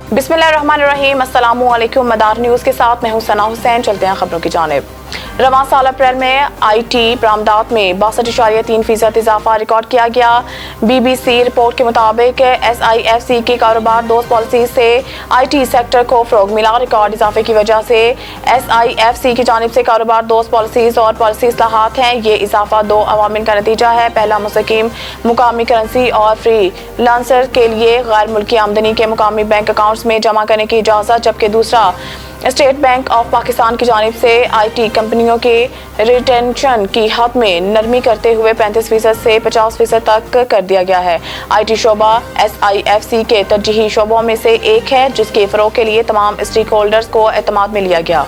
बिस्मिल्लाहिर्रहमानिर्रहीम। अस्सलामुअलैकुम। मदार न्यूज़ के साथ मैं हूं सना हुसैन। चलते हैं खबरों की जानिब। रवां साल अप्रैल में IT बरामदात में 62.3% इजाफा रिकॉर्ड किया गया। BBC रिपोर्ट के मुताबिक SIFC की कारोबार दोस्त पॉलिसी से IT सेक्टर को फरोग मिला। रिकॉर्ड इजाफे की वजह से SIFC की जानिब से कारोबार दोस्त पॉलिसीज और पॉलिसी इस्लाहात हैं। ये इजाफा दो अवामिल का नतीजा है। पहला, मुस्तकीम मुकामी करेंसी और फ्री लांसर के लिए गैर मुल्की आमदनी के मुकामी बैंक अकाउंट्स में जमा करने की इजाज़त, जबकि दूसरा, स्टेट बैंक ऑफ पाकिस्तान की जानिब से IT कंपनियों के रिटेंशन की हद में नरमी करते हुए 35% से 50% तक कर दिया गया है। IT शोबा SIFC के तरजीही शोबों में से एक है, जिसके फरोग के लिए तमाम स्टेक होल्डर्स को एतमाद में लिया गया।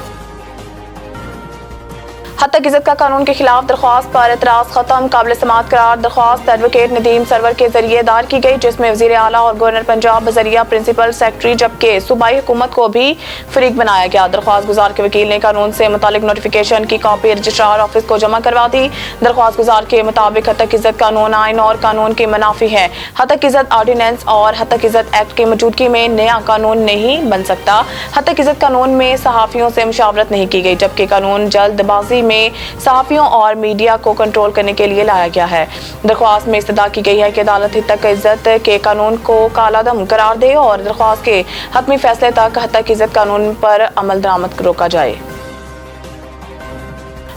हद तक इज्जत का कानून के खिलाफ दरख्वास्त पर एतराज खत्म। काबिल समाअत करार दरख्वास्त एडवोकेट नदीम सरवर के जरिए दायर की गई, जिसमें वज़ीर आला और गवर्नर पंजाब बजरिया प्रिंसिपल सेक्रेटरी जबकि सूबाई हुकूमत को भी फरीक बनाया गया। दरख्वास्त गुजार के वकील ने कानून से मुतालिक नोटिफिकेशन की कॉपी रजिस्ट्रार ऑफिस को जमा करवा दी। दरख्वास्त गुजार के मुताबिक हद तक इज्जत कानून आइन और कानून के मुनाफी है। हद तक इज्जत ऑर्डिनेंस और हद तक इज्जत एक्ट की मौजूदगी में नया कानून नहीं बन सकता। हद तक इज्जत कानून में सहाफ़ियों से मुशावरत नहीं की गई, जबकि कानून जल्दबाजी में सहाफ़ियों और मीडिया को कंट्रोल करने के लिए लाया गया है। दरख्वास्त में इस्तदा की गई है कि अदालत हद तक इज्जत के कानून को कालादम करार दे और दरख्वास्त के हतमी फैसले तक हद तक इज्जत कानून पर अमल दरामद रोका जाए।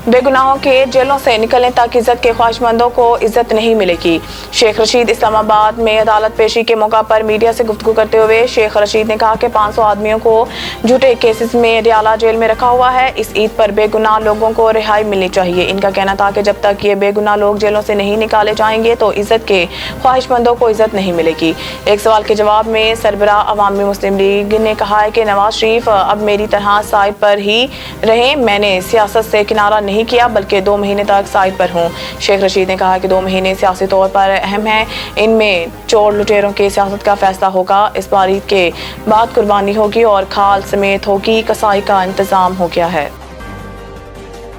बेगुनाहों के जेलों से निकलने तक इज्जत के ख्वाहिशमंदों को इज्जत नहीं मिलेगी। शेख रशीद इस्लामाबाद में अदालत पेशी के मौका पर मीडिया से गुफ्तगू करते हुए शेख रशीद ने कहा कि 500 आदमियों को झूठे केसेस में रियाला जेल में रखा हुआ है। इस ईद पर बेगुनाह लोगों को रिहाई मिलनी चाहिए। इनका कहना था कि जब तक ये बेगुनाह लोग जेलों से नहीं निकाले जाएंगे तो इज्जत के ख्वाहिशमंदों को इज्जत नहीं मिलेगी। एक सवाल के जवाब में सरबराह अवामी मुस्लिम लीग ने कहा है कि नवाज शरीफ अब मेरी तरह साइड पर ही रहे। मैंने सियासत से किनारा नहीं किया, बल्कि 2 महीने तक साइड पर हूँ। शेख रशीद ने कहा कि 2 महीने सियासी तौर पर अहम हैं। इनमें चोर लुटेरों की सियासत का फैसला होगा। इस बार ईद के बाद कुर्बानी होगी और खाल समेत होगी। कसाई का इंतजाम हो गया है।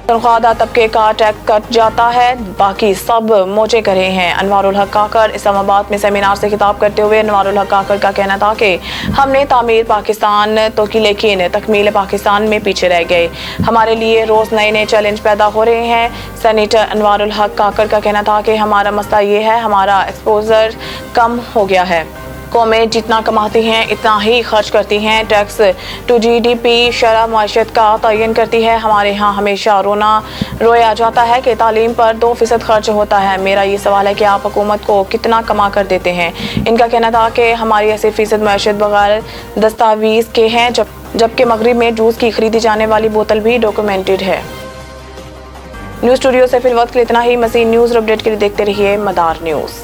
तनख्वाहदार तबके का टैक्स कट जाता है, बाकी सब मौजे कर रहे हैं। अनवारुल हक काकड़ इस्लामाबाद में सेमिनार से खिताब करते हुए अनवारुल हक काकड़ का कहना था कि हमने तामीर पाकिस्तान तो की, लेकिन तकमील पाकिस्तान में पीछे रह गए। हमारे लिए रोज़ नए नए चैलेंज पैदा हो रहे हैं। सेनेटर अनवारुल हक काकड़ का कहना था कि हमारा मसला ये है, हमारा एक्सपोजर कम हो गया है। कौमें जितना कमाती हैं इतना ही खर्च करती हैं। टैक्स टू GDP शरह मईशत का तयन करती है। हमारे यहाँ हमेशा रोया जाता है कि तालीम पर 2% खर्च होता है। मेरा ये सवाल है कि आप हुकूमत को कितना कमा कर देते हैं। इनका कहना था कि हमारी 80% मईशत बगैर दस्तावेज़ के हैं, जबकि मगरिब में जूस की खरीदी जाने वाली बोतल भी डॉक्यूमेंटेड है। न्यूज़ स्टूडियो से फिल वक्त के लिए इतना ही। मज़ीद न्यूज़ और अपडेट के लिए देखते रहिए मदार न्यूज़।